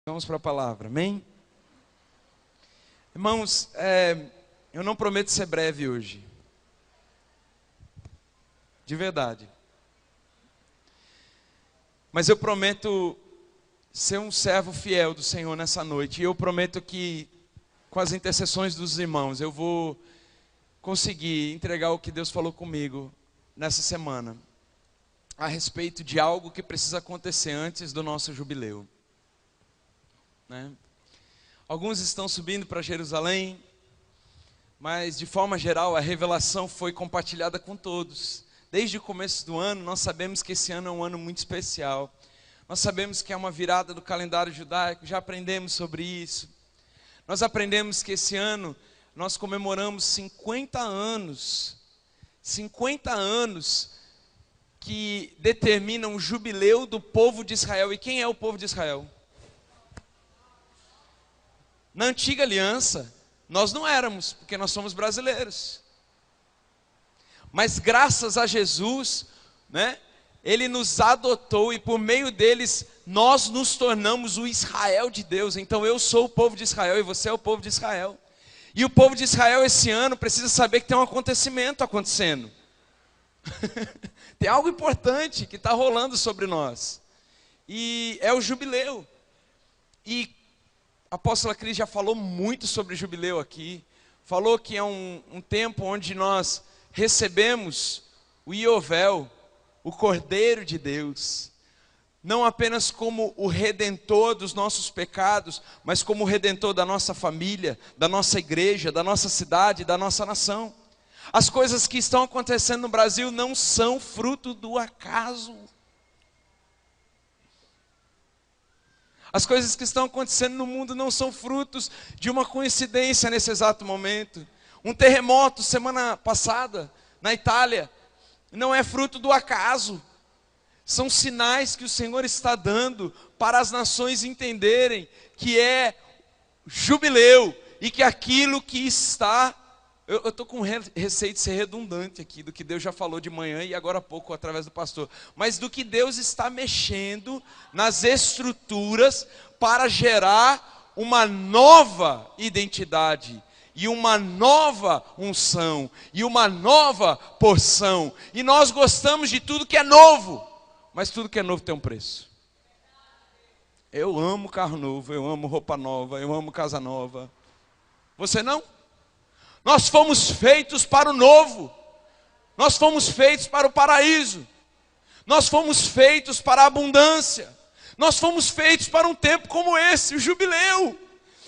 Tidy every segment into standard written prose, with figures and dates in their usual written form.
Vamos para a palavra, amém? Irmãos, eu não prometo ser breve hoje. De verdade. Mas eu prometo ser um servo fiel do Senhor nessa noite. E eu prometo que, com as intercessões dos irmãos, eu vou conseguir entregar o que Deus falou comigo nessa semana, a respeito de algo que precisa acontecer antes do nosso jubileu. Alguns estão subindo para Jerusalém, mas de forma geral a revelação foi compartilhada com todos. Desde o começo do ano nós sabemos que esse ano é um ano muito especial. Nós sabemos que é uma virada do calendário judaico, já aprendemos sobre isso. Nós aprendemos que esse ano nós comemoramos 50 anos. 50 anos que determinam o jubileu do povo de Israel. E quem é o povo de Israel? Na antiga aliança, nós não éramos, porque nós somos brasileiros. Mas graças a Jesus, Ele nos adotou e por meio deles, nós nos tornamos o Israel de Deus. Então eu sou o povo de Israel e você é o povo de Israel. E o povo de Israel esse ano precisa saber que tem um acontecimento acontecendo. Tem algo importante que está rolando sobre nós. E é o jubileu. E a apóstola Cris já falou muito sobre jubileu aqui. Falou que é um tempo onde nós recebemos o Iovel, o Cordeiro de Deus. Não apenas como o Redentor dos nossos pecados, mas como o Redentor da nossa família, da nossa igreja, da nossa cidade, da nossa nação. As coisas que estão acontecendo no Brasil não são fruto do acaso. As coisas que estão acontecendo no mundo não são frutos de uma coincidência nesse exato momento. Um terremoto semana passada na Itália não é fruto do acaso. São sinais que o Senhor está dando para as nações entenderem que é jubileu e que aquilo que está... Eu estou com receio de ser redundante aqui do que Deus já falou de manhã e agora há pouco através do pastor. Mas do que Deus está mexendo nas estruturas para gerar uma nova identidade. E uma nova unção. E uma nova porção. E nós gostamos de tudo que é novo. Mas tudo que é novo tem um preço. Eu amo carro novo, eu amo roupa nova, eu amo casa nova. Você não? Nós fomos feitos para o novo. Nós fomos feitos para o paraíso. Nós fomos feitos para a abundância. Nós fomos feitos para um tempo como esse, o jubileu.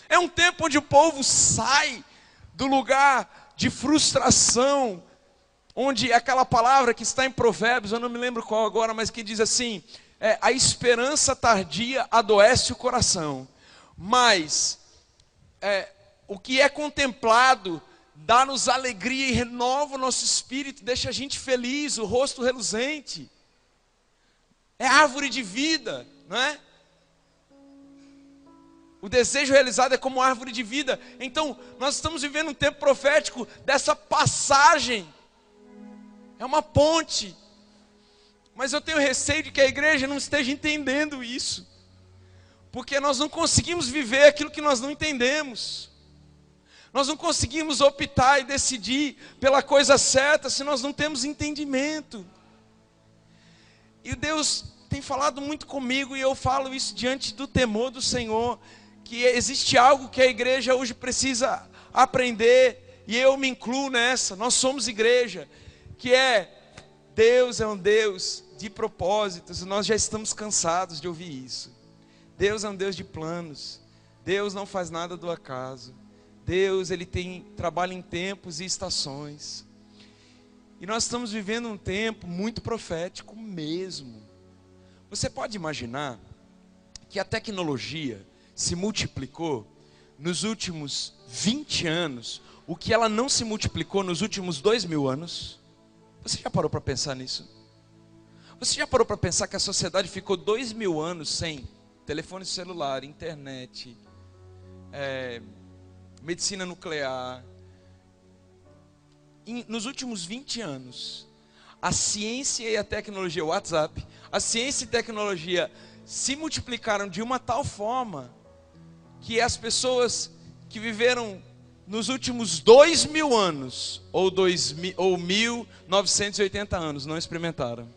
É um tempo onde o povo sai do lugar de frustração, onde aquela palavra que está em Provérbios, eu não me lembro qual agora, mas que diz assim, a esperança tardia adoece o coração. Mas o que é contemplado dá-nos alegria e renova o nosso espírito, deixa a gente feliz, o rosto reluzente. É árvore de vida, não é? O desejo realizado é como árvore de vida. Então, nós estamos vivendo um tempo profético dessa passagem. É uma ponte. Mas eu tenho receio de que a igreja não esteja entendendo isso. Porque nós não conseguimos viver aquilo que nós não entendemos. Nós não conseguimos optar e decidir pela coisa certa se nós não temos entendimento. E Deus tem falado muito comigo e eu falo isso diante do temor do Senhor, que existe algo que a igreja hoje precisa aprender, e eu me incluo nessa, nós somos igreja, que Deus é um Deus de propósitos, e nós já estamos cansados de ouvir isso. Deus é um Deus de planos, Deus não faz nada do acaso. Deus, Ele trabalha em tempos e estações. E nós estamos vivendo um tempo muito profético mesmo. Você pode imaginar que a tecnologia se multiplicou nos últimos 20 anos, o que ela não se multiplicou nos últimos 2000 anos? Você já parou para pensar nisso? Você já parou para pensar que a sociedade ficou 2000 anos sem telefone celular, internet, medicina nuclear? Nos últimos 20 anos, a ciência e a tecnologia, o WhatsApp, a ciência e a tecnologia se multiplicaram de uma tal forma que as pessoas que viveram nos últimos 2000 anos, ou 1980 anos, não experimentaram.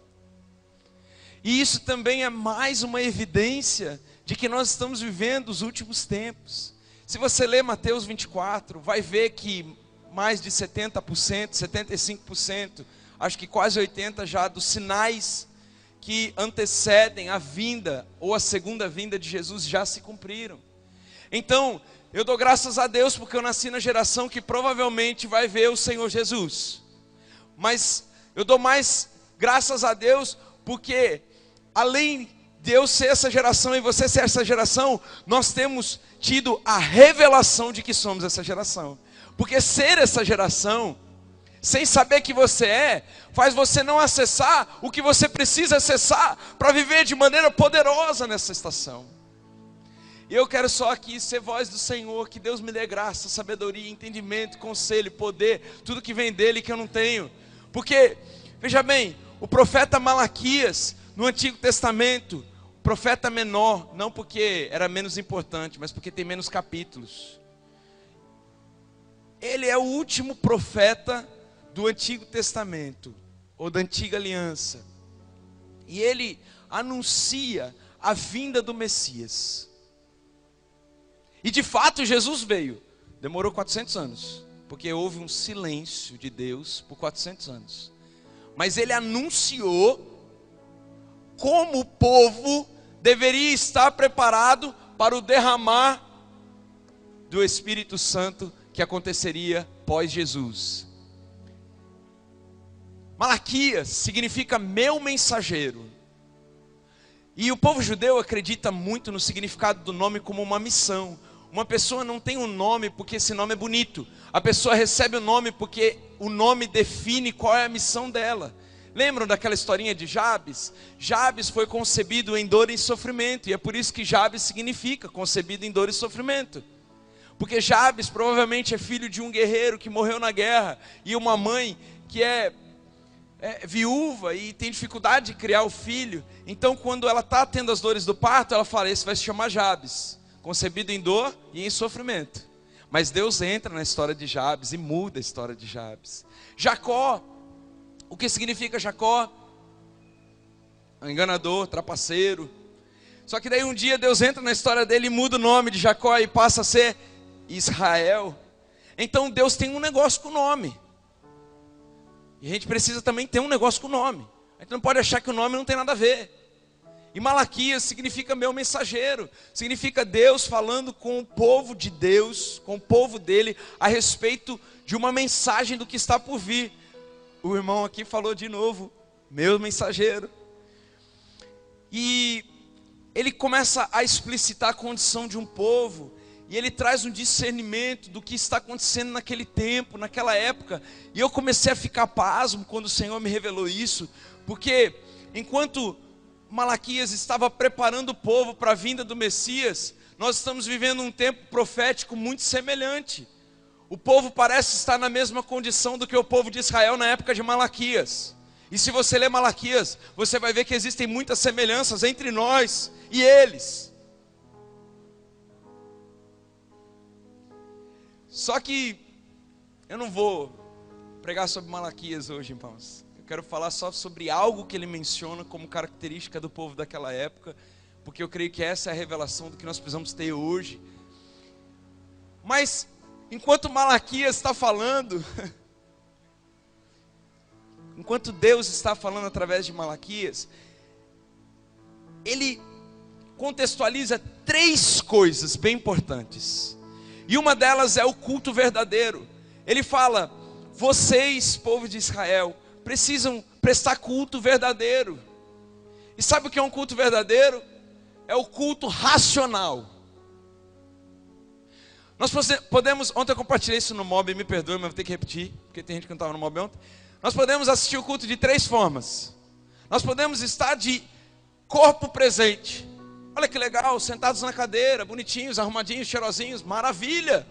E isso também é mais uma evidência de que nós estamos vivendo os últimos tempos. Se você ler Mateus 24, vai ver que mais de 70%, 75%, acho que quase 80% já dos sinais que antecedem a vinda ou a segunda vinda de Jesus já se cumpriram. Então, eu dou graças a Deus porque eu nasci na geração que provavelmente vai ver o Senhor Jesus. Mas eu dou mais graças a Deus porque, além de eu ser essa geração e você ser essa geração, nós temos tido a revelação de que somos essa geração. Porque ser essa geração, sem saber que você é, faz você não acessar o que você precisa acessar para viver de maneira poderosa nessa estação. E eu quero só aqui ser voz do Senhor, que Deus me dê graça, sabedoria, entendimento, conselho, poder, tudo que vem dele que eu não tenho. Porque, veja bem, o profeta Malaquias, no Antigo Testamento, profeta menor, não porque era menos importante, mas porque tem menos capítulos. Ele é o último profeta do Antigo Testamento, ou da Antiga Aliança. E ele anuncia a vinda do Messias. E de fato Jesus veio. Demorou 400 anos, porque houve um silêncio de Deus por 400 anos. Mas ele anunciou como o povo deveria estar preparado para o derramar do Espírito Santo que aconteceria pós Jesus. Malaquias significa meu mensageiro. E o povo judeu acredita muito no significado do nome como uma missão. Uma pessoa não tem um nome porque esse nome é bonito. A pessoa recebe o nome porque o nome define qual é a missão dela. Lembram daquela historinha de Jabes? Jabes foi concebido em dor e sofrimento. E é por isso que Jabes significa concebido em dor e sofrimento. Porque Jabes provavelmente é filho de um guerreiro que morreu na guerra. E uma mãe que é viúva e tem dificuldade de criar o filho. Então quando ela está tendo as dores do parto, ela fala, esse vai se chamar Jabes, concebido em dor e em sofrimento. Mas Deus entra na história de Jabes e muda a história de Jabes. Jacó, o que significa Jacó? Enganador, trapaceiro. Só que daí um dia Deus entra na história dele e muda o nome de Jacó e passa a ser Israel. Então Deus tem um negócio com o nome. E a gente precisa também ter um negócio com o nome. A gente não pode achar que o nome não tem nada a ver. E Malaquias significa meu mensageiro. Significa Deus falando com o povo de Deus, com o povo dele, a respeito de uma mensagem do que está por vir. O irmão aqui falou de novo, meu mensageiro. E ele começa a explicitar a condição de um povo. E ele traz um discernimento do que está acontecendo naquele tempo, naquela época. E eu comecei a ficar pasmo quando o Senhor me revelou isso. Porque enquanto Malaquias estava preparando o povo para a vinda do Messias, nós estamos vivendo um tempo profético muito semelhante. O povo parece estar na mesma condição do que o povo de Israel na época de Malaquias. E se você ler Malaquias, você vai ver que existem muitas semelhanças entre nós e eles. Só que eu não vou pregar sobre Malaquias hoje, irmãos. Eu quero falar só sobre algo que ele menciona como característica do povo daquela época, porque eu creio que essa é a revelação do que nós precisamos ter hoje. Mas, enquanto Malaquias está falando, enquanto Deus está falando através de Malaquias, ele contextualiza 3 coisas bem importantes. E uma delas é o culto verdadeiro. Ele fala, vocês, povo de Israel, precisam prestar culto verdadeiro. E sabe o que é um culto verdadeiro? É o culto racional. Nós podemos, ontem eu compartilhei isso no Mob, me perdoe, mas vou ter que repetir, porque tem gente que não estava no Mob ontem. Nós podemos assistir o culto de 3 formas. Nós podemos estar de corpo presente. Olha que legal, sentados na cadeira, bonitinhos, arrumadinhos, cheirosinhos, maravilha.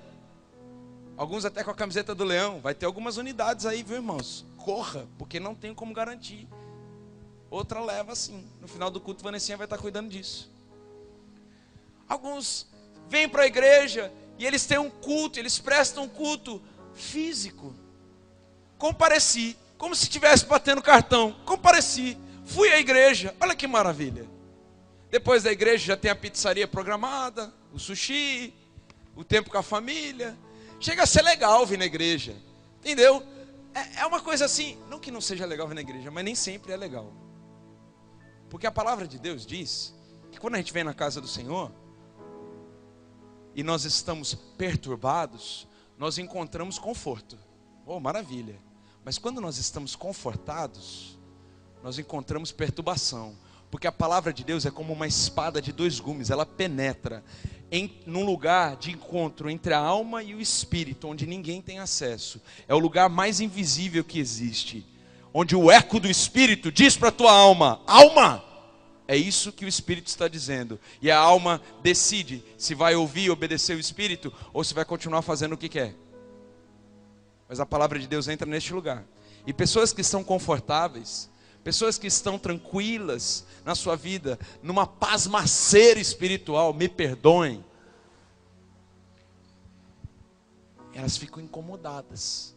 Alguns até com a camiseta do leão. Vai ter algumas unidades aí, viu, irmãos? Corra, porque não tem como garantir. Outra leva assim. No final do culto, Vanessinha vai estar cuidando disso. Alguns vêm para a igreja e eles têm um culto, eles prestam um culto físico. Compareci, como se estivesse batendo cartão. Compareci, fui à igreja, olha que maravilha. Depois da igreja já tem a pizzaria programada, o sushi, o tempo com a família. Chega a ser legal vir na igreja, entendeu? É uma coisa assim, não que não seja legal vir na igreja, mas nem sempre é legal. Porque a palavra de Deus diz que quando a gente vem na casa do Senhor e nós estamos perturbados, nós encontramos conforto. Oh, maravilha. Mas quando nós estamos confortados, nós encontramos perturbação. Porque a palavra de Deus é como uma espada de dois gumes, ela penetra num lugar de encontro entre a alma e o espírito, onde ninguém tem acesso. É o lugar mais invisível que existe, onde o eco do espírito diz para a tua alma: alma! É isso que o espírito está dizendo. E a alma decide se vai ouvir e obedecer o espírito, ou se vai continuar fazendo o que quer. Mas a palavra de Deus entra neste lugar. E pessoas que estão confortáveis, pessoas que estão tranquilas na sua vida, numa pasmaceira espiritual, me perdoem, elas ficam incomodadas.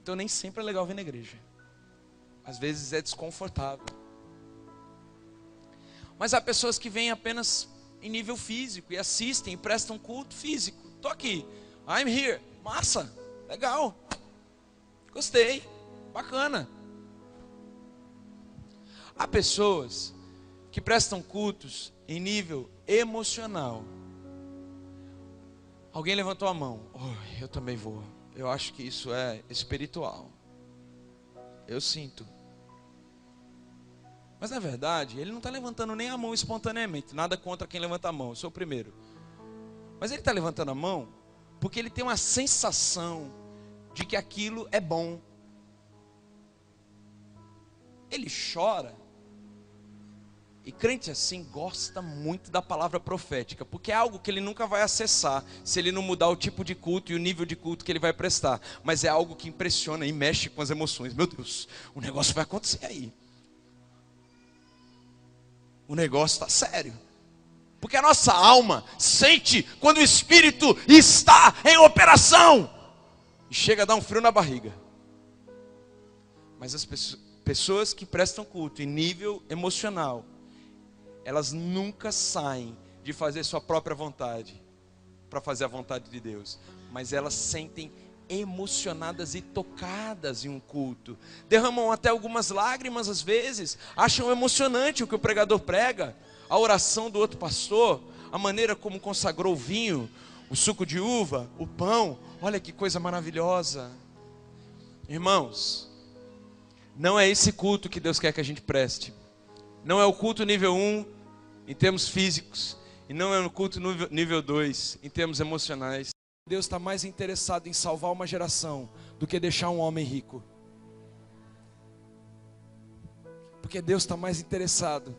Então nem sempre é legal vir na igreja. Às vezes é desconfortável. Mas há pessoas que vêm apenas em nível físico e assistem e prestam culto físico. Estou aqui, I'm here, massa, legal, gostei, bacana. Há pessoas que prestam cultos em nível emocional. Alguém levantou a mão. Oh, eu também vou. Eu acho que isso é espiritual. Eu sinto. Mas na verdade, ele não está levantando nem a mão espontaneamente. Nada contra quem levanta a mão, eu sou o primeiro. Mas ele está levantando a mão porque ele tem uma sensação de que aquilo é bom. Ele chora. E crente assim gosta muito da palavra profética, porque é algo que ele nunca vai acessar se ele não mudar o tipo de culto e o nível de culto que ele vai prestar. Mas é algo que impressiona e mexe com as emoções. Meu Deus, o negócio vai acontecer aí. O negócio está sério. Porque a nossa alma sente quando o Espírito está em operação. E chega a dar um frio na barriga. Mas as pessoas que prestam culto em nível emocional, elas nunca saem de fazer sua própria vontade para fazer a vontade de Deus. Mas elas sentem emocionadas e tocadas em um culto. Derramam até algumas lágrimas às vezes. Acham emocionante o que o pregador prega, a oração do outro pastor, a maneira como consagrou o vinho, o suco de uva, o pão. Olha que coisa maravilhosa. Irmãos, não é esse culto que Deus quer que a gente preste. Não é o culto nível 1 em termos físicos, e não é o culto nível 2 em termos emocionais. Deus está mais interessado em salvar uma geração do que deixar um homem rico. Porque Deus está mais interessado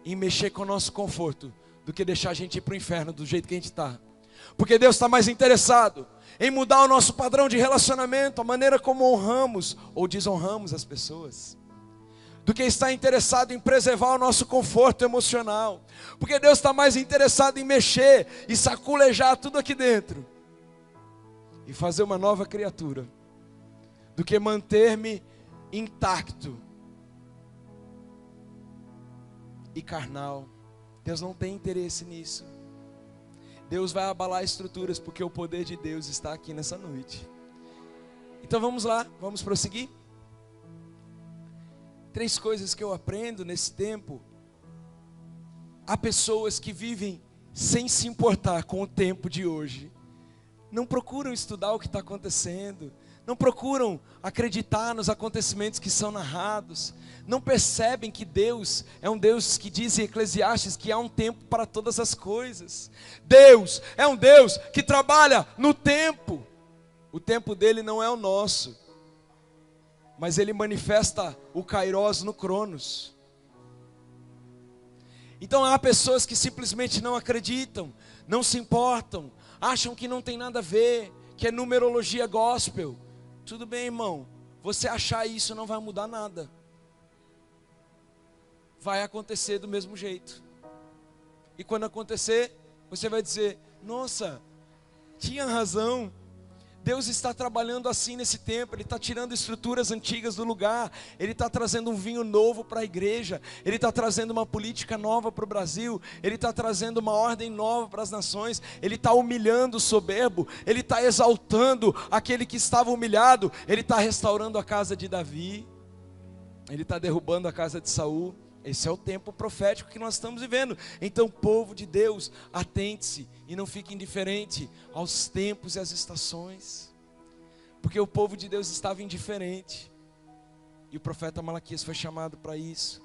em mexer com o nosso conforto do que deixar a gente ir para o inferno do jeito que a gente está. Porque Deus está mais interessado em mudar o nosso padrão de relacionamento, a maneira como honramos ou desonramos as pessoas, do que está interessado em preservar o nosso conforto emocional. Porque Deus está mais interessado em mexer e saculejar tudo aqui dentro e fazer uma nova criatura, do que manter-me intacto e carnal. Deus não tem interesse nisso. Deus vai abalar estruturas, porque o poder de Deus está aqui nessa noite. Então vamos lá, vamos prosseguir. 3 coisas que eu aprendo nesse tempo. Há pessoas que vivem sem se importar com o tempo de hoje. Não procuram estudar o que está acontecendo. Não procuram acreditar nos acontecimentos que são narrados. Não percebem que Deus é um Deus que diz em Eclesiastes que há um tempo para todas as coisas. Deus é um Deus que trabalha no tempo. O tempo dele não é o nosso, mas ele manifesta o Kairos no Cronos. Então há pessoas que simplesmente não acreditam, não se importam, acham que não tem nada a ver, que é numerologia gospel. Tudo bem, irmão, você achar isso não vai mudar nada. Vai acontecer do mesmo jeito. E quando acontecer, Você vai dizer: nossa, tinha razão. Deus está trabalhando assim nesse tempo. Ele está tirando estruturas antigas do lugar. Ele está trazendo um vinho novo para a igreja. Ele está trazendo uma política nova para o Brasil. Ele está trazendo uma ordem nova para as nações. Ele está humilhando o soberbo. Ele está exaltando aquele que estava humilhado. Ele está restaurando a casa de Davi. Ele está derrubando a casa de Saul. Esse é o tempo profético que nós estamos vivendo. Então, povo de Deus, atente-se e não fique indiferente aos tempos e às estações, porque o povo de Deus estava indiferente, e o profeta Malaquias foi chamado para isso.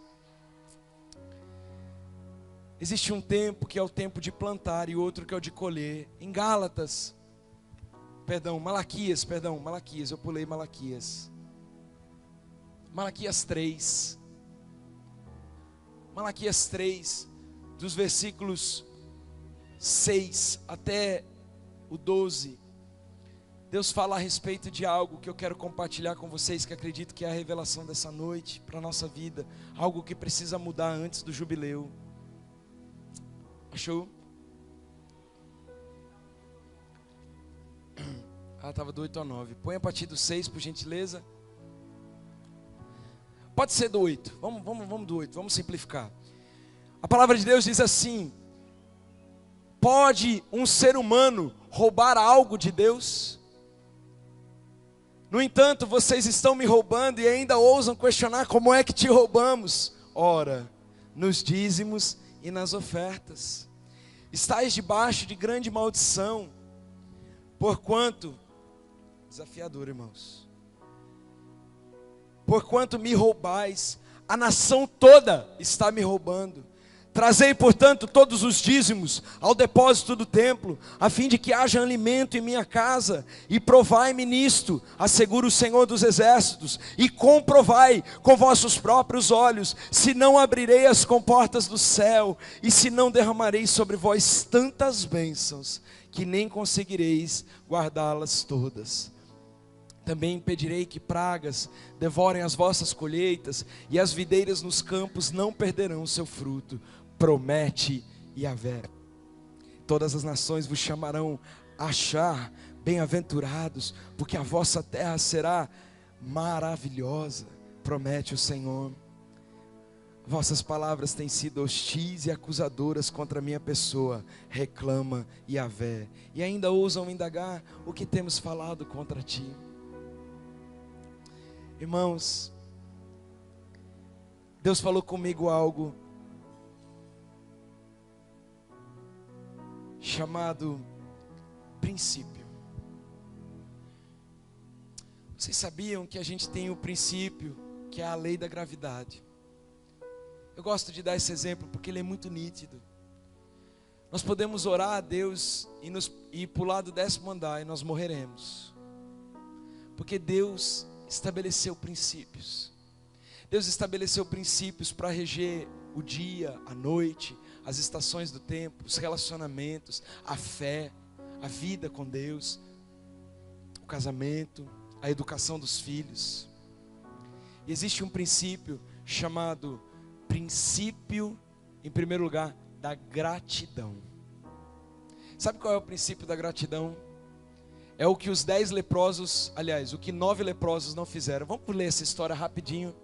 Existe um tempo que é o tempo de plantar e outro que é o de colher. Em Malaquias, eu pulei Malaquias 3, dos versículos 6 até o 12, Deus fala a respeito de algo que eu quero compartilhar com vocês, que acredito que é a revelação dessa noite para a nossa vida, algo que precisa mudar antes do jubileu. Achou? Estava do 8 ao 9, põe a partir do 6, por gentileza. Pode ser do 8, vamos do 8, vamos simplificar. A palavra de Deus diz assim: pode um ser humano roubar algo de Deus? No entanto, vocês estão me roubando e ainda ousam questionar como é que te roubamos. Ora, nos dízimos e nas ofertas. Estais debaixo de grande maldição, porquanto, desafiador, irmãos, porquanto me roubais, a nação toda está me roubando. Trazei, portanto, todos os dízimos ao depósito do templo, a fim de que haja alimento em minha casa, e provai-me nisto, assegura o Senhor dos exércitos, e comprovai com vossos próprios olhos, se não abrirei as comportas do céu, e se não derramarei sobre vós tantas bênçãos, que nem conseguireis guardá-las todas. Também impedirei que pragas devorem as vossas colheitas, e as videiras nos campos não perderão o seu fruto, promete Yahvé. Todas as nações vos chamarão achar bem-aventurados, porque a vossa terra será maravilhosa, promete o Senhor. Vossas palavras têm sido hostis e acusadoras contra a minha pessoa, reclama Yahvé, e ainda ousam indagar o que temos falado contra ti. Irmãos, Deus falou comigo algo chamado princípio. Vocês sabiam que a gente tem o princípio, que é a lei da gravidade? Eu gosto de dar esse exemplo porque ele é muito nítido. Nós podemos orar a Deus e pular do 10º andar e nós morreremos, porque Deus estabeleceu princípios. Deus estabeleceu princípios para reger o dia, a noite, as estações do tempo, os relacionamentos, a fé, a vida com Deus, o casamento, a educação dos filhos. E existe um princípio chamado princípio, em primeiro lugar, da gratidão. Sabe qual é o princípio da gratidão? É o que os 10 leprosos, aliás, o que 9 leprosos não fizeram. Vamos ler essa história rapidinho.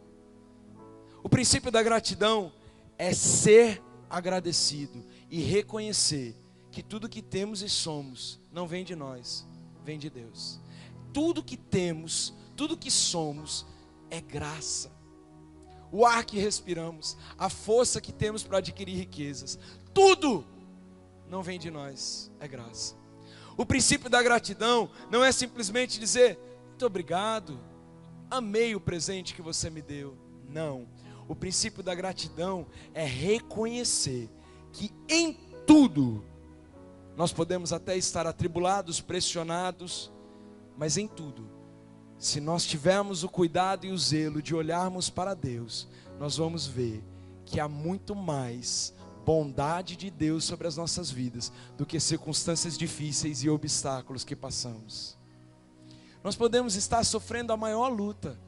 O princípio da gratidão é ser agradecido e reconhecer que tudo que temos e somos não vem de nós, vem de Deus. Tudo que temos, tudo que somos é graça. O ar que respiramos, a força que temos para adquirir riquezas, tudo não vem de nós, é graça. O princípio da gratidão não é simplesmente dizer muito obrigado, amei o presente que você me deu. Não. O princípio da gratidão é reconhecer que em tudo, nós podemos até estar atribulados, pressionados, mas em tudo, se nós tivermos o cuidado e o zelo de olharmos para Deus, nós vamos ver que há muito mais bondade de Deus sobre as nossas vidas do que circunstâncias difíceis e obstáculos que passamos. Nós podemos estar sofrendo a maior luta,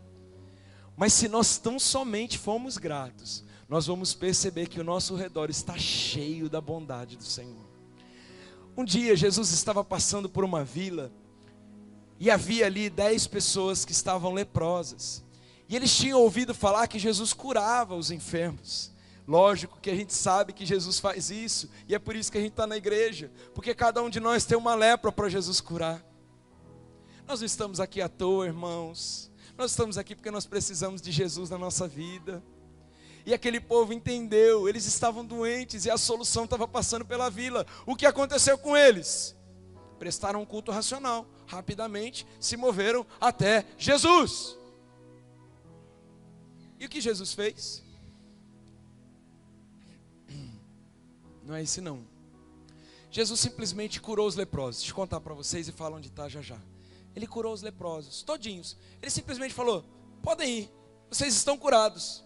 mas se nós tão somente formos gratos, nós vamos perceber que o nosso redor está cheio da bondade do Senhor. Um dia Jesus estava passando por uma vila e havia ali 10 pessoas que estavam leprosas. E eles tinham ouvido falar que Jesus curava os enfermos. Lógico que a gente sabe que Jesus faz isso, e é por isso que a gente está na igreja, porque cada um de nós tem uma lepra para Jesus curar. Nós não estamos aqui à toa, irmãos. Nós estamos aqui porque nós precisamos de Jesus na nossa vida. E aquele povo entendeu, eles estavam doentes e a solução estava passando pela vila. O que aconteceu com eles? Prestaram um culto racional, rapidamente se moveram até Jesus. E o que Jesus fez? Não é esse não. Jesus simplesmente curou os leprosos. Deixa eu contar para vocês e falo onde está já já. Ele curou os leprosos, todinhos. Ele simplesmente falou: podem ir, vocês estão curados.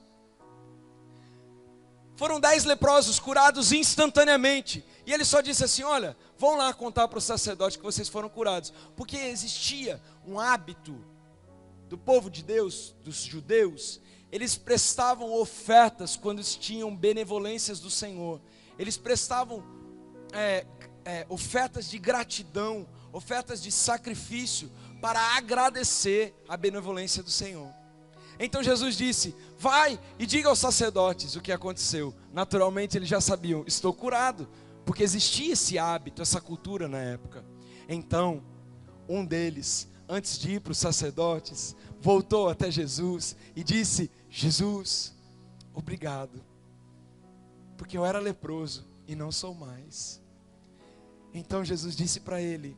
Foram 10 leprosos curados instantaneamente. E ele só disse assim: olha, vão lá contar para o sacerdote que vocês foram curados. Porque existia um hábito do povo de Deus, dos judeus. Eles prestavam ofertas quando tinham benevolências do Senhor. Eles prestavam ofertas de gratidão, ofertas de sacrifício, para agradecer a benevolência do Senhor. Então Jesus disse: vai e diga aos sacerdotes o que aconteceu. Naturalmente eles já sabiam: estou curado, porque existia esse hábito, essa cultura na época. Então um deles, antes de ir para os sacerdotes, voltou até Jesus e disse: Jesus, obrigado, porque eu era leproso e não sou mais. Então Jesus disse para ele: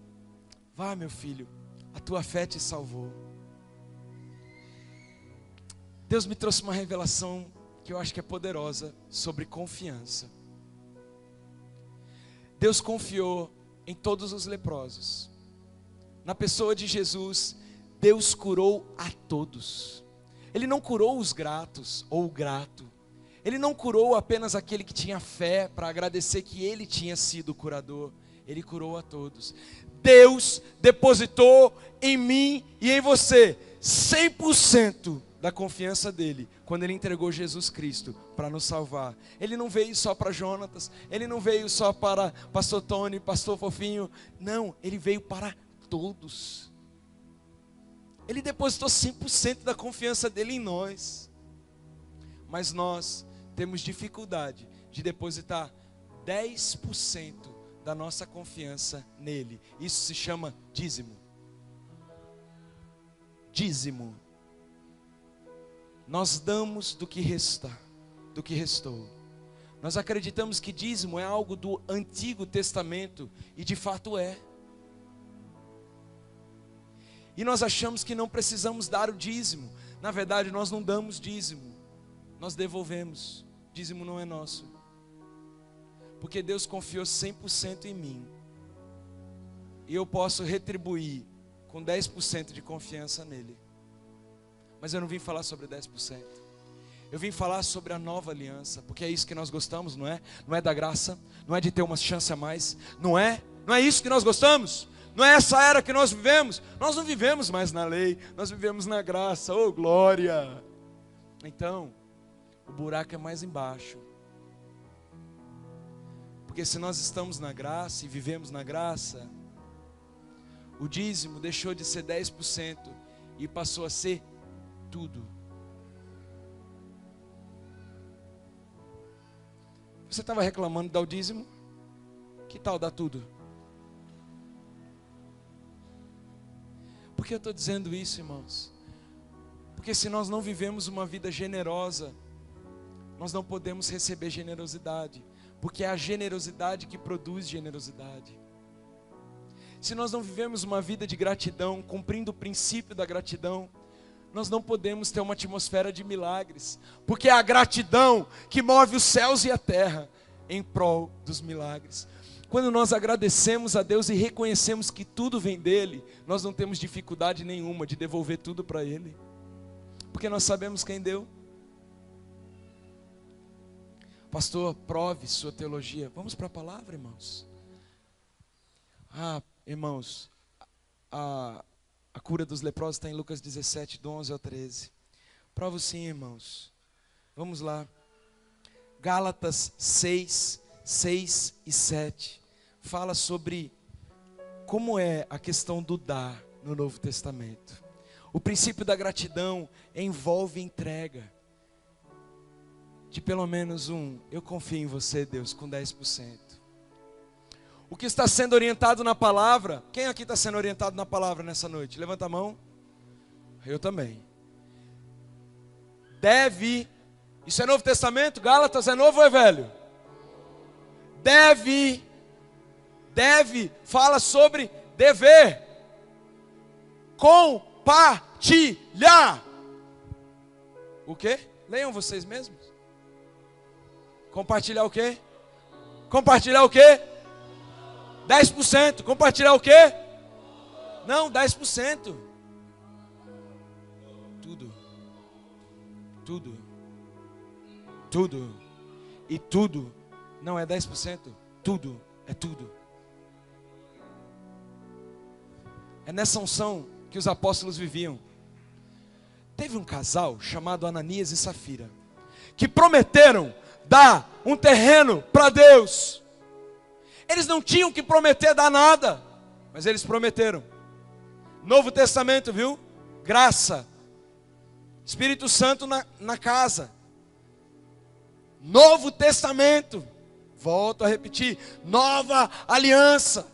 vá, meu filho, a tua fé te salvou. Deus me trouxe uma revelação que eu acho que é poderosa sobre confiança. Deus confiou em todos os leprosos. Na pessoa de Jesus, Deus curou a todos. Ele não curou os gratos ou o grato. Ele não curou apenas aquele que tinha fé para agradecer que ele tinha sido o curador. Ele curou a todos. Deus depositou em mim e em você 100% da confiança dele, quando ele entregou Jesus Cristo para nos salvar. Ele não veio só para Jonatas, ele não veio só para pastor Tony, pastor Fofinho, não, ele veio para todos. Ele depositou 100% da confiança dele em nós. Mas nós temos dificuldade de depositar 10% da nossa confiança nele. Isso se chama dízimo. Dízimo. Nós damos do que restou. Nós acreditamos que dízimo é algo do Antigo Testamento, e de fato é. E nós achamos que não precisamos dar o dízimo. Na verdade, nós não damos dízimo, nós devolvemos. Dízimo não é nosso, porque Deus confiou 100% em mim, e eu posso retribuir com 10% de confiança nele. Mas eu não vim falar sobre 10%. Eu vim falar sobre a nova aliança, porque é isso que nós gostamos, não é? Não é da graça, não é de ter uma chance a mais, não é isso que nós gostamos. Não é essa era que nós vivemos. Nós não vivemos mais na lei, nós vivemos na graça. Oh, glória! Então, o buraco é mais embaixo. Porque se nós estamos na graça e vivemos na graça, o dízimo deixou de ser 10% e passou a ser tudo. Você estava reclamando de dar o dízimo? Que tal dar tudo? Por que eu estou dizendo isso, irmãos? Porque se nós não vivemos uma vida generosa, nós não podemos receber generosidade, porque é a generosidade que produz generosidade. Se nós não vivemos uma vida de gratidão, cumprindo o princípio da gratidão, nós não podemos ter uma atmosfera de milagres, porque é a gratidão que move os céus e a terra em prol dos milagres. Quando nós agradecemos a Deus e reconhecemos que tudo vem dele, nós não temos dificuldade nenhuma de devolver tudo para ele, porque nós sabemos quem deu. Pastor, prove sua teologia. Vamos para a palavra, irmãos. Irmãos, a cura dos leprosos está em Lucas 17, do 11 ao 13. Provo sim, irmãos. Vamos lá. Gálatas 6, 6 e 7. fala sobre como é a questão do dar no Novo Testamento. O princípio da gratidão envolve entrega de pelo menos eu confio em você, Deus, com 10%. O que está sendo orientado na palavra, quem aqui está sendo orientado na palavra nessa noite? Levanta a mão. Eu também. Deve, isso é Novo Testamento? Gálatas é novo ou é velho? Deve, fala sobre dever. Compartilhar. O quê? Leiam vocês mesmos. Compartilhar o quê? Compartilhar o quê? 10%. Compartilhar o quê? Não, 10%. Tudo. E tudo não é 10%. Tudo é tudo. É nessa unção que os apóstolos viviam. Teve um casal chamado Ananias e Safira, que prometeram dar um terreno para Deus. Eles não tinham que prometer dar nada, mas eles prometeram. Novo Testamento, viu? Graça. Espírito Santo na casa. Novo Testamento. Volto a repetir. Nova aliança.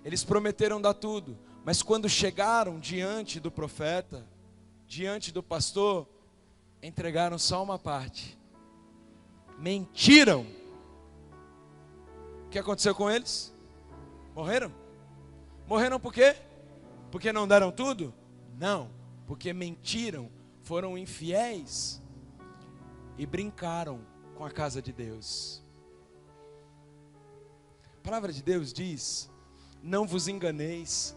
Eles prometeram dar tudo, mas quando chegaram diante do profeta, diante do pastor, entregaram só uma parte. Mentiram. O que aconteceu com eles? Morreram? Morreram por quê? Porque não deram tudo? Não, porque mentiram, foram infiéis e brincaram com a casa de Deus. A palavra de Deus diz: não vos enganeis,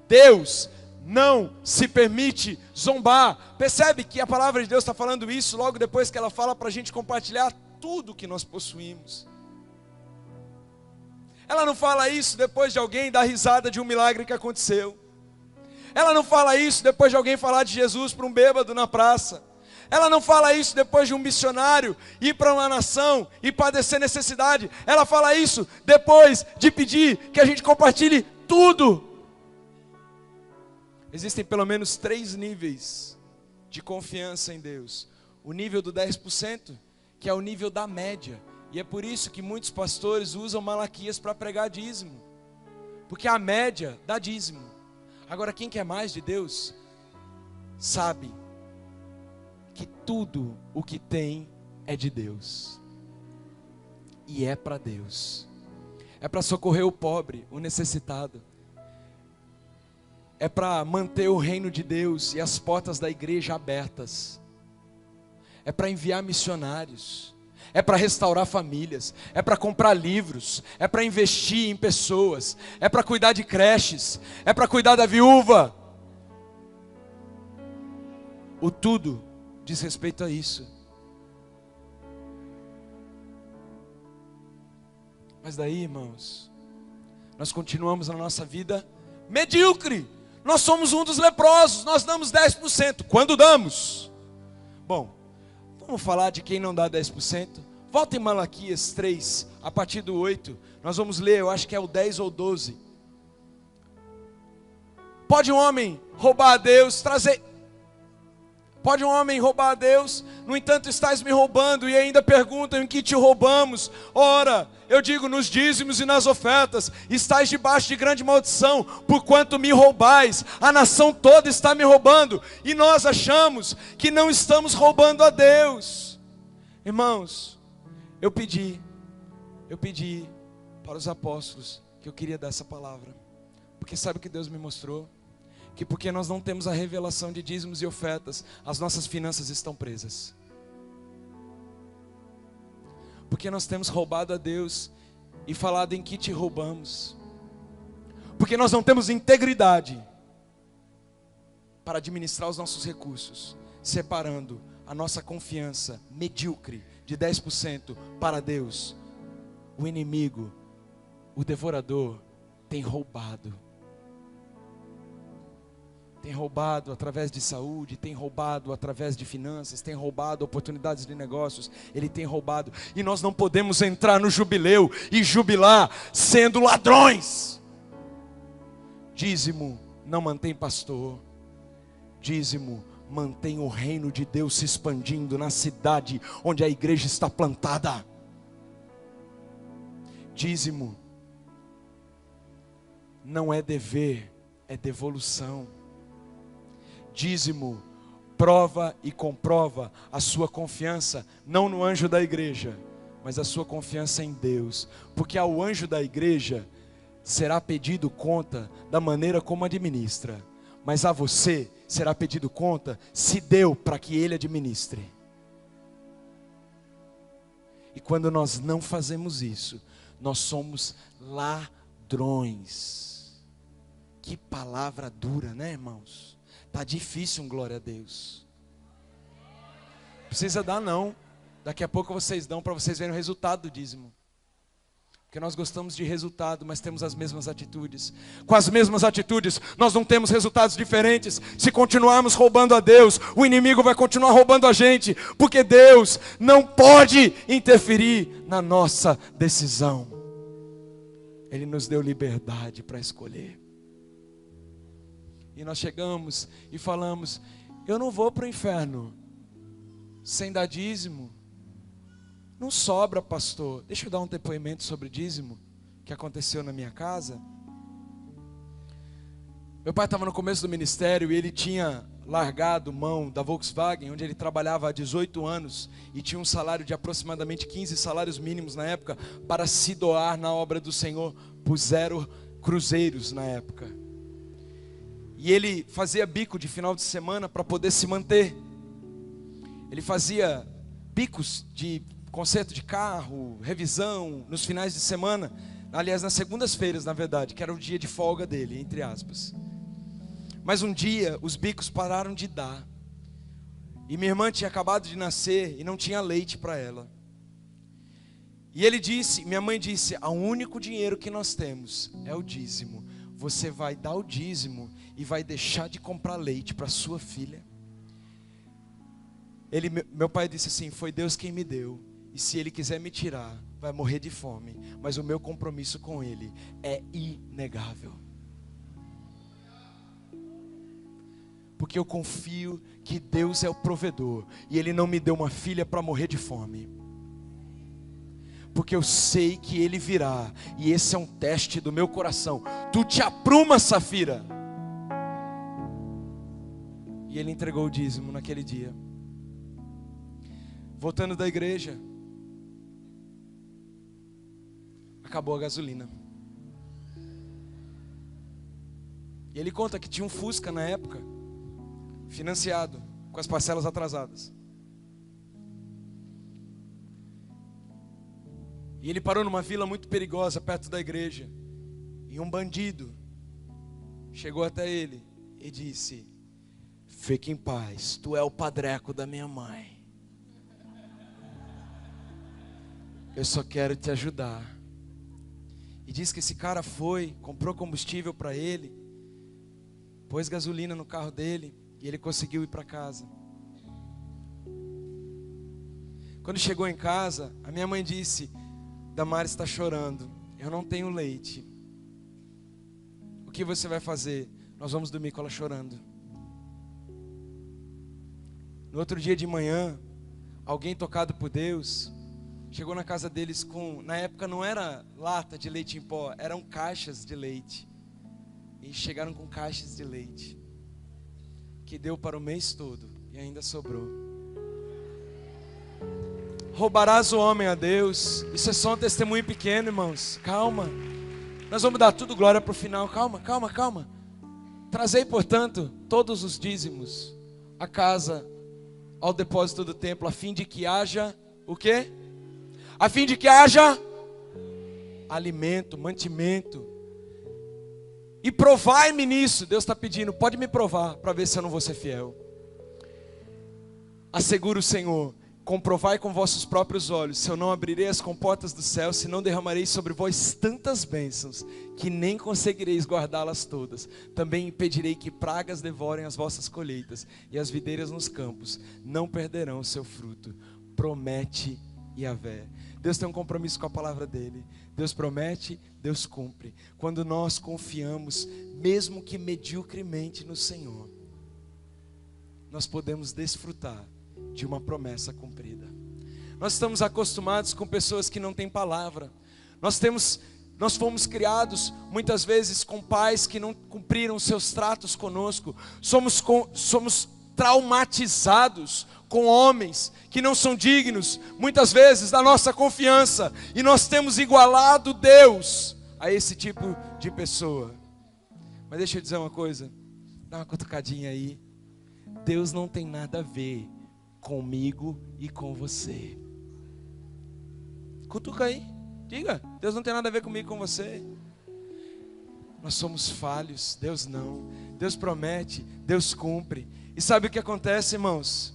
Deus não se permite zombar. Percebe que a palavra de Deus está falando isso logo depois que ela fala para a gente compartilhar tudo que nós possuímos. Ela não fala isso depois de alguém dar risada de um milagre que aconteceu. Ela não fala isso depois de alguém falar de Jesus para um bêbado na praça. Ela não fala isso depois de um missionário ir para uma nação e padecer necessidade. Ela fala isso depois de pedir que a gente compartilhe tudo. Existem pelo menos 3 níveis de confiança em Deus. O nível do 10%, que é o nível da média. E é por isso que muitos pastores usam Malaquias para pregar dízimo. Porque a média dá dízimo. Agora quem quer mais de Deus, sabe que tudo o que tem é de Deus. E é para Deus. É para socorrer o pobre, o necessitado. É para manter o reino de Deus e as portas da igreja abertas. É para enviar missionários. É para restaurar famílias. É para comprar livros. É para investir em pessoas. É para cuidar de creches. É para cuidar da viúva. O tudo diz respeito a isso. Mas daí, irmãos, nós continuamos na nossa vida medíocre. Nós somos um dos leprosos. Nós damos 10%. Quando damos? Bom, vamos falar de quem não dá 10%. Volta em Malaquias 3, a partir do 8. Nós vamos ler, eu acho que é o 10 ou 12. Pode um homem roubar a Deus, Pode um homem roubar a Deus, no entanto estás me roubando, e ainda perguntam em que te roubamos. Ora, eu digo nos dízimos e nas ofertas, estais debaixo de grande maldição, porquanto me roubais, a nação toda está me roubando, e nós achamos que não estamos roubando a Deus. Irmãos, eu pedi para os apóstolos que eu queria dar essa palavra, porque sabe o que Deus me mostrou? Que porque nós não temos a revelação de dízimos e ofertas, as nossas finanças estão presas. Porque nós temos roubado a Deus e falado em que te roubamos. Porque nós não temos integridade para administrar os nossos recursos, separando a nossa confiança medíocre de 10% para Deus. O inimigo, o devorador, tem roubado. tem roubado através de saúde, tem roubado através de finanças, tem roubado oportunidades de negócios, ele tem roubado. E nós não podemos entrar no jubileu e jubilar sendo ladrões. Dízimo não mantém pastor. Dízimo mantém o reino de Deus se expandindo na cidade onde a igreja está plantada. Dízimo não é dever, é devolução. Dízimo prova e comprova a sua confiança, não no anjo da igreja, mas a sua confiança em Deus. Porque ao anjo da igreja será pedido conta da maneira como administra, mas a você será pedido conta se deu para que ele administre. E quando nós não fazemos isso, nós somos ladrões. Que palavra dura, né, irmãos? Tá difícil, glória a Deus. Não precisa dar não. Daqui a pouco vocês dão para vocês verem o resultado do dízimo. Porque nós gostamos de resultado, mas temos as mesmas atitudes. Com as mesmas atitudes, nós não temos resultados diferentes. Se continuarmos roubando a Deus, o inimigo vai continuar roubando a gente. Porque Deus não pode interferir na nossa decisão. Ele nos deu liberdade para escolher. E nós chegamos e falamos: eu não vou para o inferno sem dar dízimo. Não sobra, pastor. Deixa eu dar um depoimento sobre dízimo que aconteceu na minha casa. Meu pai estava no começo do ministério e ele tinha largado mão da Volkswagen, onde ele trabalhava há 18 anos e tinha um salário de aproximadamente 15 salários mínimos na época, para se doar na obra do Senhor por 0 cruzeiros na época. E ele fazia bico de final de semana para poder se manter. Ele fazia bicos de conserto de carro, revisão, nos finais de semana. Aliás, nas segundas-feiras, na verdade, que era o dia de folga dele, entre aspas. Mas um dia, os bicos pararam de dar. E minha irmã tinha acabado de nascer e não tinha leite para ela. E ele disse, minha mãe disse: o único dinheiro que nós temos é o dízimo. Você vai dar o dízimo e vai deixar de comprar leite para sua filha. Meu pai disse assim: foi Deus quem me deu, e se Ele quiser me tirar, vai morrer de fome, mas o meu compromisso com Ele é inegável. Porque eu confio que Deus é o provedor, e Ele não me deu uma filha para morrer de fome. Porque eu sei que Ele virá, e esse é um teste do meu coração. Tu te apruma, Safira. E ele entregou o dízimo naquele dia. Voltando da igreja, acabou a gasolina. E ele conta que tinha um Fusca na época, financiado, com as parcelas atrasadas. E ele parou numa vila muito perigosa, perto da igreja. E um bandido chegou até ele e disse: fique em paz, tu é o padreco da minha mãe. Eu só quero te ajudar. E diz que esse cara foi, comprou combustível para ele, pôs gasolina no carro dele e ele conseguiu ir para casa. Quando chegou em casa, a minha mãe disse: Damares está chorando, eu não tenho leite. O que você vai fazer? Nós vamos dormir com ela chorando. No outro dia de manhã, alguém tocado por Deus chegou na casa deles com, na época não era lata de leite em pó, eram caixas de leite. E chegaram com caixas de leite, que deu para o mês todo e ainda sobrou. Roubarás o homem a Deus. Isso é só um testemunho pequeno, irmãos. Calma. Nós vamos dar tudo glória para o final. Calma. Trazei, portanto, todos os dízimos à casa, ao depósito do templo, a fim de que haja o quê? A fim de que haja alimento, mantimento. E provai-me nisso. Deus está pedindo, pode me provar, para ver se eu não vou ser fiel. Assegura o Senhor Comprovai com vossos próprios olhos, se eu não abrirei as comportas do céu, se não derramarei sobre vós tantas bênçãos, que nem conseguireis guardá-las todas. Também impedirei que pragas devorem as vossas colheitas, e as videiras nos campos não perderão o seu fruto. Promete Yahvé. Deus tem um compromisso com a palavra dele. Deus promete, Deus cumpre. Quando nós confiamos, mesmo que mediocremente, no Senhor, nós podemos desfrutar de uma promessa cumprida. Nós estamos acostumados com pessoas que não têm palavra. Nós fomos criados muitas vezes com pais que não cumpriram seus tratos conosco. Somos traumatizados com homens que não são dignos, muitas vezes, da nossa confiança. E nós temos igualado Deus a esse tipo de pessoa. Mas deixa eu dizer uma coisa, dá uma cutucadinha aí. Deus não tem nada a ver comigo e com você. Cutuca aí, diga, Deus não tem nada a ver comigo e com você. Nós somos falhos, Deus não. Deus promete, Deus cumpre. E sabe o que acontece, irmãos?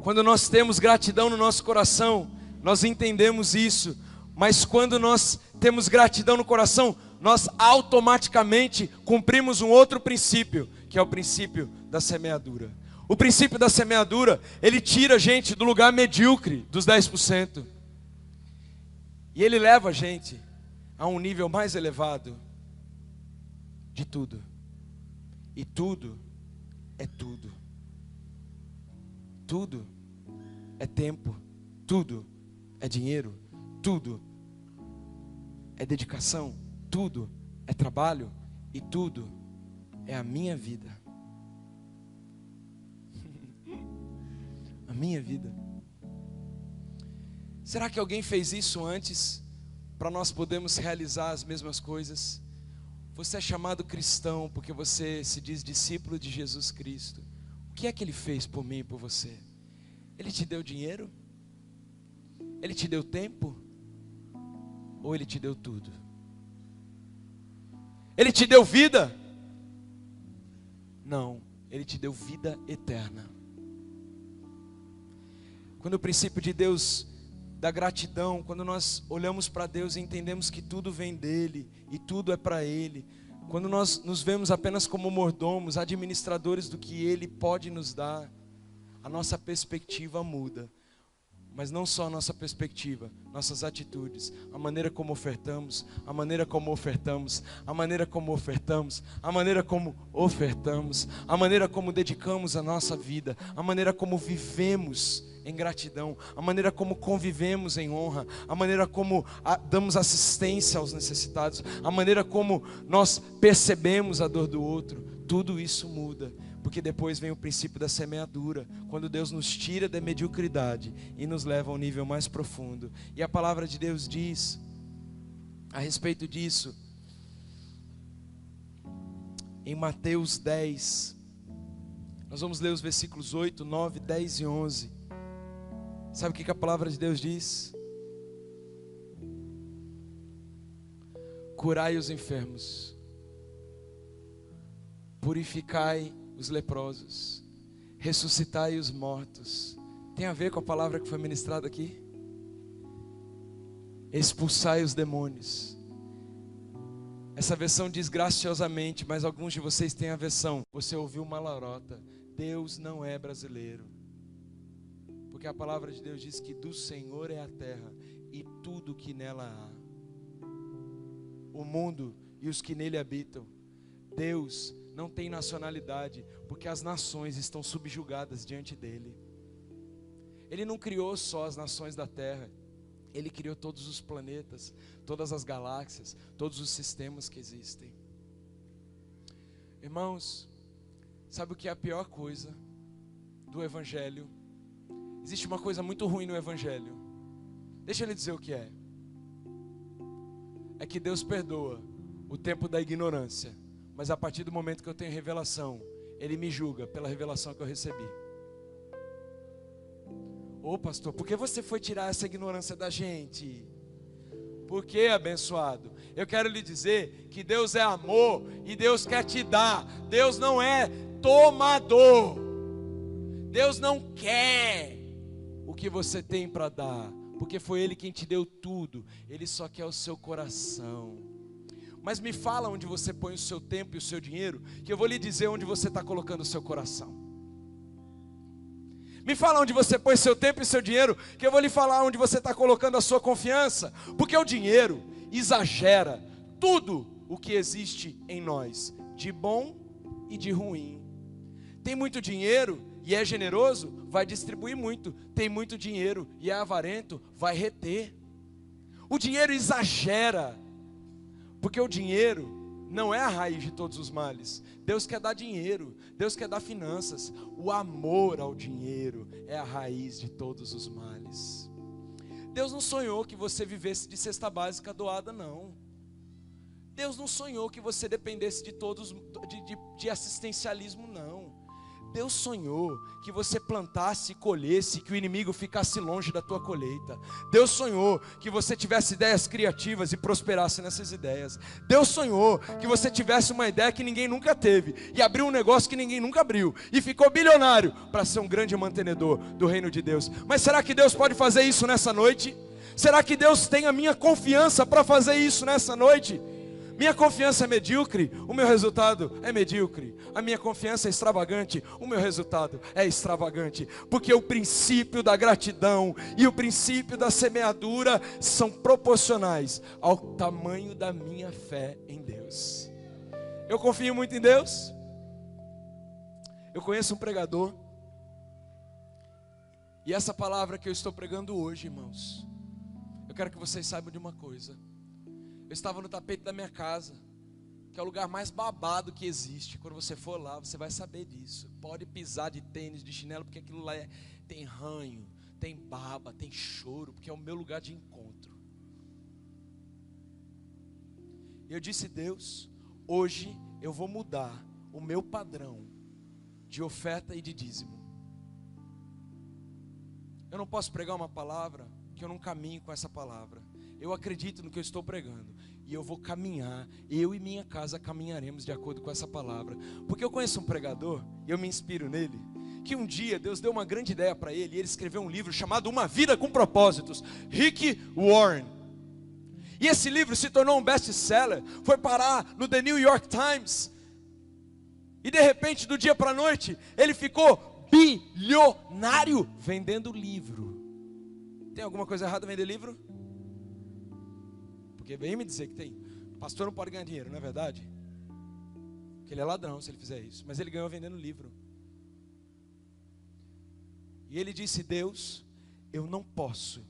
Quando nós temos gratidão no nosso coração, nós entendemos isso. Mas quando nós temos gratidão no coração, nós automaticamente cumprimos um outro princípio, que é o princípio da semeadura. O princípio da semeadura, ele tira a gente do lugar medíocre dos 10%. E ele leva a gente a um nível mais elevado de tudo. E tudo é tudo. Tudo é tempo, tudo é dinheiro, tudo é dedicação, tudo é trabalho e tudo é a minha vida. A minha vida. Será que alguém fez isso antes para nós podermos realizar as mesmas coisas? Você é chamado cristão porque você se diz discípulo de Jesus Cristo. O que é que Ele fez por mim e por você? Ele te deu dinheiro? Ele te deu tempo? Ou Ele te deu tudo? Ele te deu vida? Não, Ele te deu vida eterna. Quando o princípio de Deus, da gratidão, quando nós olhamos para Deus e entendemos que tudo vem dEle e tudo é para Ele, quando nós nos vemos apenas como mordomos, administradores do que Ele pode nos dar, a nossa perspectiva muda. Mas não só a nossa perspectiva, nossas atitudes, a maneira como ofertamos, a maneira como ofertamos, a maneira como ofertamos, a maneira como ofertamos, a maneira como dedicamos a nossa vida, a maneira como vivemos em gratidão, a maneira como convivemos em honra, a maneira como damos assistência aos necessitados, a maneira como nós percebemos a dor do outro, tudo isso muda. Porque depois vem o princípio da semeadura, quando Deus nos tira da mediocridade e nos leva a um nível mais profundo. E a palavra de Deus diz a respeito disso em Mateus 10. Nós vamos ler os versículos 8, 9, 10 e 11. Sabe o que a palavra de Deus diz? Curai os enfermos, purificai os leprosos, ressuscitai os mortos. Tem a ver com a palavra que foi ministrada aqui? Expulsai os demônios. Essa versão diz graciosamente, mas alguns de vocês têm a versão, você ouviu uma lorota. Deus não é brasileiro, porque a palavra de Deus diz que do Senhor é a terra e tudo que nela há, o mundo e os que nele habitam. Deus não tem nacionalidade, porque as nações estão subjugadas diante dele. Ele não criou só as nações da terra, Ele criou todos os planetas, todas as galáxias, todos os sistemas que existem. Irmãos, sabe o que é a pior coisa do Evangelho? Existe uma coisa muito ruim no Evangelho. Deixa eu lhe dizer o que é. É que Deus perdoa o tempo da ignorância, mas a partir do momento que eu tenho revelação, Ele me julga pela revelação que eu recebi. Ô pastor, por que você foi tirar essa ignorância da gente? Por quê, abençoado? Eu quero lhe dizer que Deus é amor e Deus quer te dar. Deus não é tomador. Deus não quer o que você tem para dar, porque foi Ele quem te deu tudo. Ele só quer o seu coração. Mas me fala onde você põe o seu tempo e o seu dinheiro, que eu vou lhe dizer onde você está colocando o seu coração. Me fala onde você põe seu tempo e seu dinheiro, que eu vou lhe falar onde você está colocando a sua confiança. Porque o dinheiro exagera tudo o que existe em nós, de bom e de ruim. Tem muito dinheiro e é generoso, vai distribuir muito. Tem muito dinheiro e é avarento, vai reter. O dinheiro exagera, porque o dinheiro não é a raiz de todos os males. Deus quer dar dinheiro, Deus quer dar finanças. O amor ao dinheiro é a raiz de todos os males. Deus não sonhou que você vivesse de cesta básica doada, não. Deus não sonhou que você dependesse de assistencialismo, não. Deus sonhou que você plantasse e colhesse, que o inimigo ficasse longe da tua colheita. Deus sonhou que você tivesse ideias criativas e prosperasse nessas ideias. Deus sonhou que você tivesse uma ideia que ninguém nunca teve e abriu um negócio que ninguém nunca abriu e ficou bilionário para ser um grande mantenedor do reino de Deus. Mas será que Deus pode fazer isso nessa noite? Será que Deus tem a minha confiança para fazer isso nessa noite? Minha confiança é medíocre, o meu resultado é medíocre. A minha confiança é extravagante, o meu resultado é extravagante. Porque o princípio da gratidão e o princípio da semeadura são proporcionais ao tamanho da minha fé em Deus. Eu confio muito em Deus. Eu conheço um pregador, e essa palavra que eu estou pregando hoje, irmãos, eu quero que vocês saibam de uma coisa. Eu estava no tapete da minha casa, que é o lugar mais babado que existe. Quando você for lá, você vai saber disso. Pode pisar de tênis, de chinelo, porque aquilo lá tem ranho, tem baba, tem choro, porque é o meu lugar de encontro. E eu disse: Deus, hoje eu vou mudar o meu padrão de oferta e de dízimo. Eu não posso pregar uma palavra que eu não caminho com essa palavra. Eu acredito no que eu estou pregando, e eu vou caminhar, eu e minha casa caminharemos de acordo com essa palavra. Porque eu conheço um pregador, e eu me inspiro nele, que um dia Deus deu uma grande ideia para ele, e ele escreveu um livro chamado Uma Vida com Propósitos, Rick Warren. E esse livro se tornou um best-seller, foi parar no The New York Times, e de repente, do dia para a noite, ele ficou bilionário vendendo livro. Tem alguma coisa errada em vender livro? Porque vem me dizer que tem. O pastor não pode ganhar dinheiro, não é verdade? Porque ele é ladrão se ele fizer isso. Mas ele ganhou vendendo livro. E ele disse: Deus, eu não posso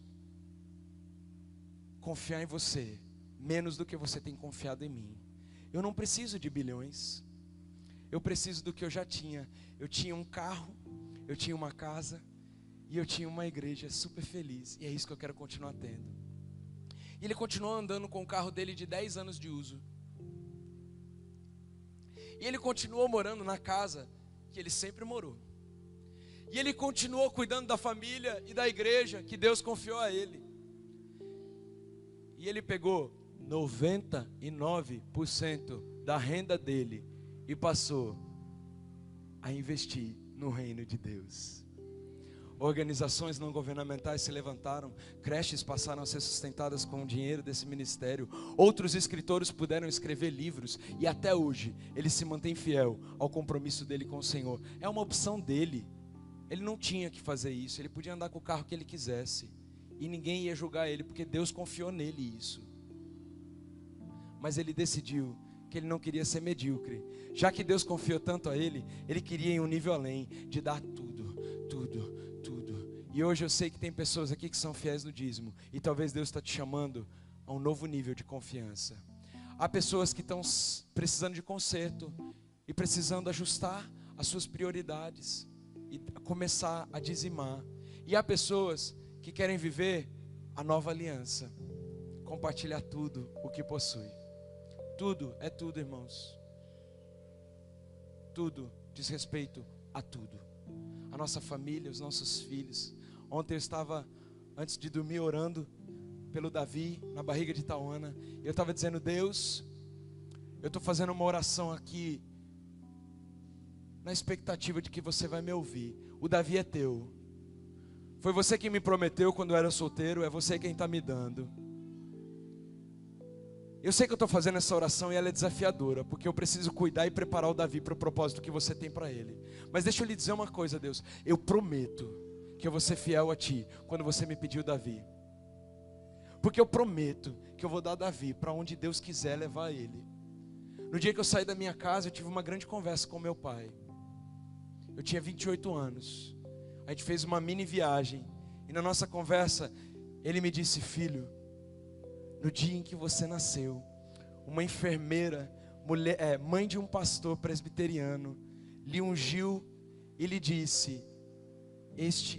confiar em você menos do que você tem confiado em mim. Eu não preciso de bilhões. Eu preciso do que eu já tinha. Eu tinha um carro, eu tinha uma casa e eu tinha uma igreja super feliz. E é isso que eu quero continuar tendo. E ele continuou andando com o carro dele de 10 anos de uso. E ele continuou morando na casa que ele sempre morou. E ele continuou cuidando da família e da igreja que Deus confiou a ele. E ele pegou 99% da renda dele e passou a investir no reino de Deus. Organizações não governamentais se levantaram, creches passaram a ser sustentadas com o dinheiro desse ministério, outros escritores puderam escrever livros, e até hoje ele se mantém fiel ao compromisso dele com o Senhor. É uma opção dele, ele não tinha que fazer isso, ele podia andar com o carro que ele quisesse, e ninguém ia julgar ele, porque Deus confiou nele isso. Mas ele decidiu que ele não queria ser medíocre, já que Deus confiou tanto a ele, ele queria ir um nível além, de dar tudo. E hoje eu sei que tem pessoas aqui que são fiéis no dízimo, e talvez Deus está te chamando a um novo nível de confiança. Há pessoas que estão precisando de conserto, e precisando ajustar as suas prioridades, e começar a dizimar. E há pessoas que querem viver a nova aliança, compartilhar tudo o que possui. Tudo é tudo, irmãos. Tudo diz respeito a tudo. A nossa família, os nossos filhos. Ontem eu estava, antes de dormir, orando pelo Davi, na barriga de Tauana. E eu estava dizendo: Deus, eu estou fazendo uma oração aqui, na expectativa de que você vai me ouvir. O Davi é teu. Foi você que me prometeu quando eu era solteiro, é você quem está me dando. Eu sei que eu estou fazendo essa oração e ela é desafiadora, porque eu preciso cuidar e preparar o Davi para o propósito que você tem para ele. Mas deixa eu lhe dizer uma coisa, Deus. Eu prometo que eu vou ser fiel a Ti quando você me pedir o Davi. Porque eu prometo que eu vou dar Davi para onde Deus quiser levar ele. No dia que eu saí da minha casa, eu tive uma grande conversa com meu pai. Eu tinha 28 anos. A gente fez uma mini viagem. E na nossa conversa, ele me disse: filho, no dia em que você nasceu, uma enfermeira, mãe de um pastor presbiteriano, lhe ungiu e lhe disse,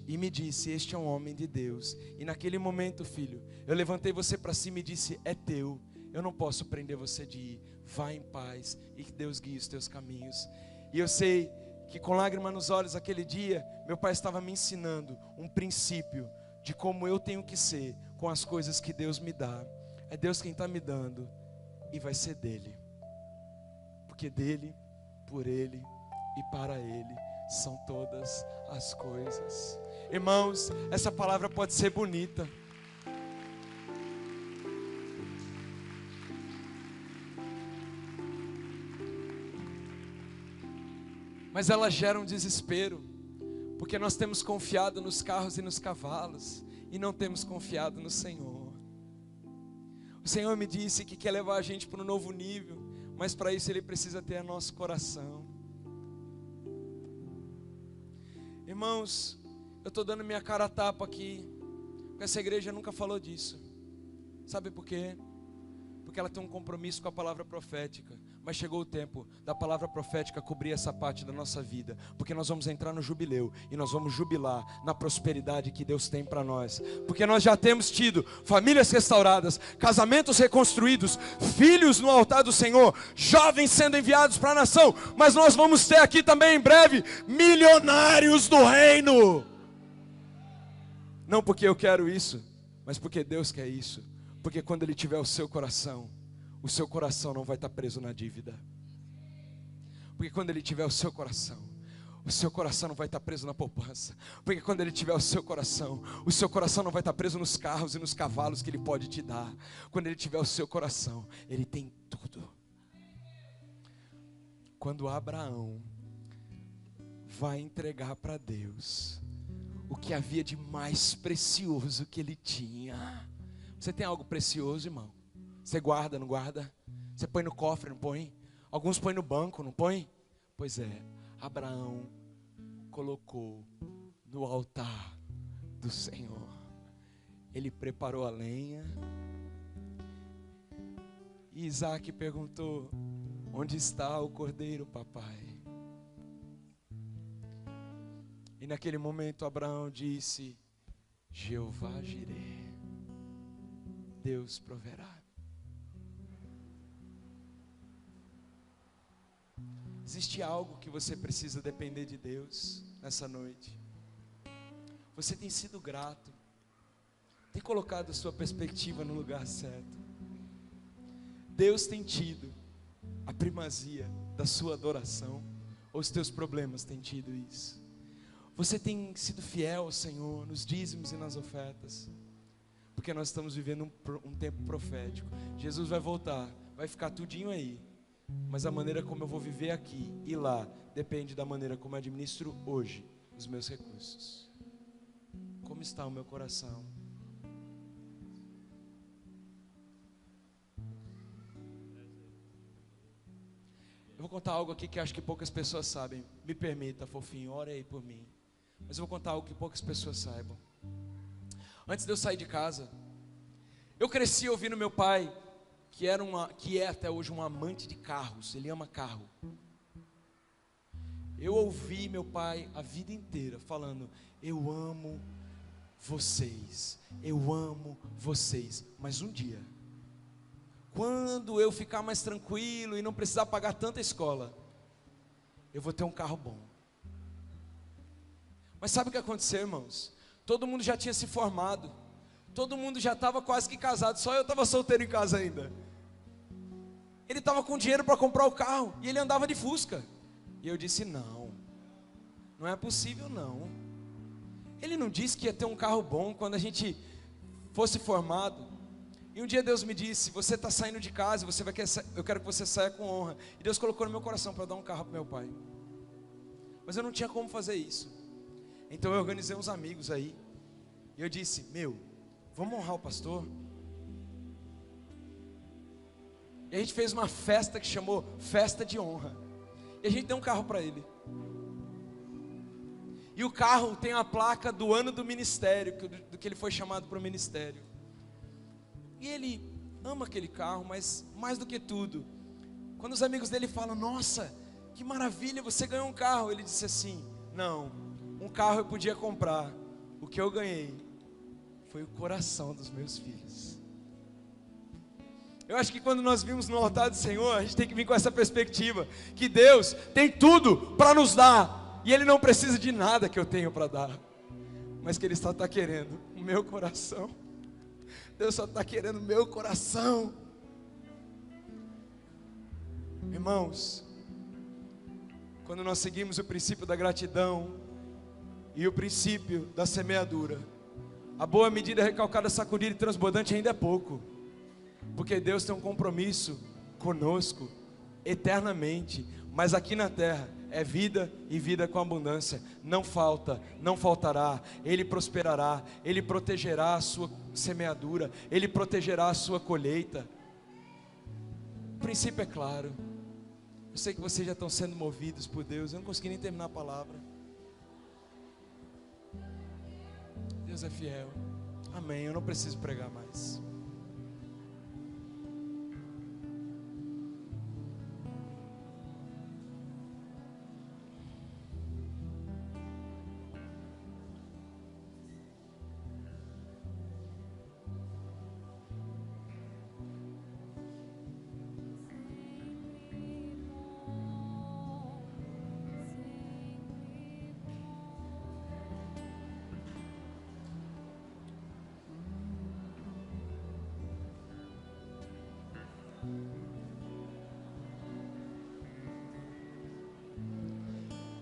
me disse, este é um homem de Deus. E naquele momento, filho, eu levantei você para cima e disse: é teu, eu não posso prender você de ir. Vá em paz e que Deus guie os teus caminhos. E eu sei que com lágrimas nos olhos aquele dia, meu pai estava me ensinando um princípio de como eu tenho que ser com as coisas que Deus me dá. É Deus quem está me dando e vai ser dele. Porque dele, por ele e para ele são todas as coisas. Irmãos, essa palavra pode ser bonita, mas ela gera um desespero, porque nós temos confiado nos carros e nos cavalos e não temos confiado no Senhor. O Senhor me disse que quer levar a gente para um novo nível, mas para isso Ele precisa ter nosso coração. Irmãos, eu estou dando minha cara a tapa aqui, porque essa igreja nunca falou disso. Sabe por quê? Porque ela tem um compromisso com a palavra profética. Mas chegou o tempo da palavra profética cobrir essa parte da nossa vida, porque nós vamos entrar no jubileu e nós vamos jubilar na prosperidade que Deus tem para nós. Porque nós já temos tido famílias restauradas, casamentos reconstruídos, filhos no altar do Senhor, jovens sendo enviados para a nação. Mas nós vamos ter aqui também em breve milionários do reino. Não porque eu quero isso, mas porque Deus quer isso. Porque quando Ele tiver o seu coração não vai estar preso na dívida. Porque quando Ele tiver o seu coração não vai estar preso na poupança. Porque quando Ele tiver o seu coração não vai estar preso nos carros e nos cavalos que Ele pode te dar. Quando Ele tiver o seu coração, Ele tem tudo. Quando Abraão vai entregar para Deus o que havia de mais precioso que ele tinha. Você tem algo precioso, irmão? Você guarda, não guarda? Você põe no cofre, não põe? Alguns põem no banco, não põe? Pois é, Abraão colocou no altar do Senhor. Ele preparou a lenha. E Isaac perguntou: onde está o cordeiro, papai? E naquele momento Abraão disse: Jeová Jireh, Deus proverá. Existe algo que você precisa depender de Deus nessa noite. Você tem sido grato, tem colocado a sua perspectiva no lugar certo. Deus tem tido a primazia da sua adoração, ou os teus problemas têm tido isso? Você tem sido fiel ao Senhor nos dízimos e nas ofertas? Porque nós estamos vivendo um tempo profético. Jesus vai voltar, vai ficar tudinho aí. Mas a maneira como eu vou viver aqui e lá depende da maneira como eu administro hoje os meus recursos. Como está o meu coração? Eu vou contar algo aqui que acho que poucas pessoas sabem. Me permita, fofinho, ore aí por mim. Mas eu vou contar algo que poucas pessoas saibam. Antes de eu sair de casa, eu cresci ouvindo meu pai, que é até hoje um amante de carros. Ele ama carro. Eu ouvi meu pai a vida inteira falando: eu amo vocês, eu amo vocês. Mas um dia, quando eu ficar mais tranquilo e não precisar pagar tanta escola, eu vou ter um carro bom. Mas sabe o que aconteceu, irmãos? Todo mundo já tinha se formado, todo mundo já estava quase que casado, só eu estava solteiro em casa ainda. Ele estava com dinheiro para comprar o carro, e ele andava de Fusca. E eu disse, não é possível não. Ele não disse que ia ter um carro bom quando a gente fosse formado. E um dia Deus me disse, você está saindo de casa, eu quero que você saia com honra. E Deus colocou no meu coração para dar um carro para meu pai. Mas eu não tinha como fazer isso. Então eu organizei uns amigos aí. E eu disse, vamos honrar o pastor? E a gente fez uma festa que chamou Festa de Honra. E a gente deu um carro para ele. E o carro tem a placa do ano do ministério, do que ele foi chamado para o ministério. E ele ama aquele carro, mas mais do que tudo, quando os amigos dele falam, nossa, que maravilha, você ganhou um carro. Ele disse assim, não, um carro eu podia comprar. O que eu ganhei foi o coração dos meus filhos. Eu acho que quando nós vimos no altar do Senhor, a gente tem que vir com essa perspectiva, que Deus tem tudo para nos dar. E Ele não precisa de nada que eu tenho para dar, mas que Ele só está querendo o meu coração. Deus só está querendo o meu coração. Irmãos, quando nós seguimos o princípio da gratidão e o princípio da semeadura, a boa medida, recalcada, sacudida e transbordante ainda é pouco, porque Deus tem um compromisso conosco eternamente, mas aqui na terra é vida e vida com abundância. Não falta, não faltará. Ele prosperará, Ele protegerá a sua semeadura, Ele protegerá a sua colheita. O princípio é claro. Eu sei que vocês já estão sendo movidos por Deus. Eu não consegui nem terminar a palavra. Deus é fiel. Amém, eu não preciso pregar mais.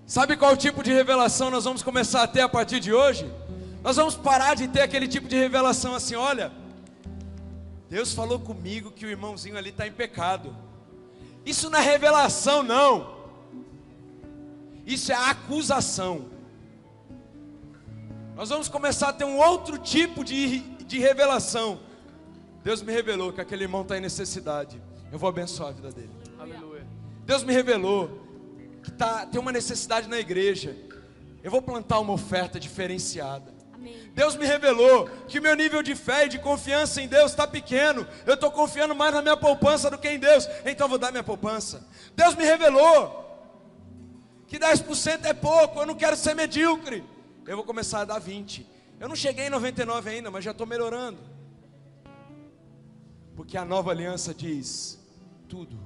Sabe qual tipo de revelação nós vamos começar a ter a partir de hoje? Nós vamos parar de ter aquele tipo de revelação assim, olha, Deus falou comigo que o irmãozinho ali está em pecado. Isso não é revelação não. Isso é acusação. Nós vamos começar a ter um outro tipo de revelação. Deus me revelou que aquele irmão está em necessidade. Eu vou abençoar a vida dele. Aleluia. Deus me revelou que tem uma necessidade na igreja. Eu vou plantar uma oferta diferenciada. Amém. Deus me revelou que meu nível de fé e de confiança em Deus está pequeno. Eu estou confiando mais na minha poupança do que em Deus. Então eu vou dar minha poupança. Deus me revelou que 10% é pouco. Eu não quero ser medíocre. Eu vou começar a dar 20%. Eu não cheguei em 99% ainda, mas já estou melhorando. Porque a nova aliança diz: tudo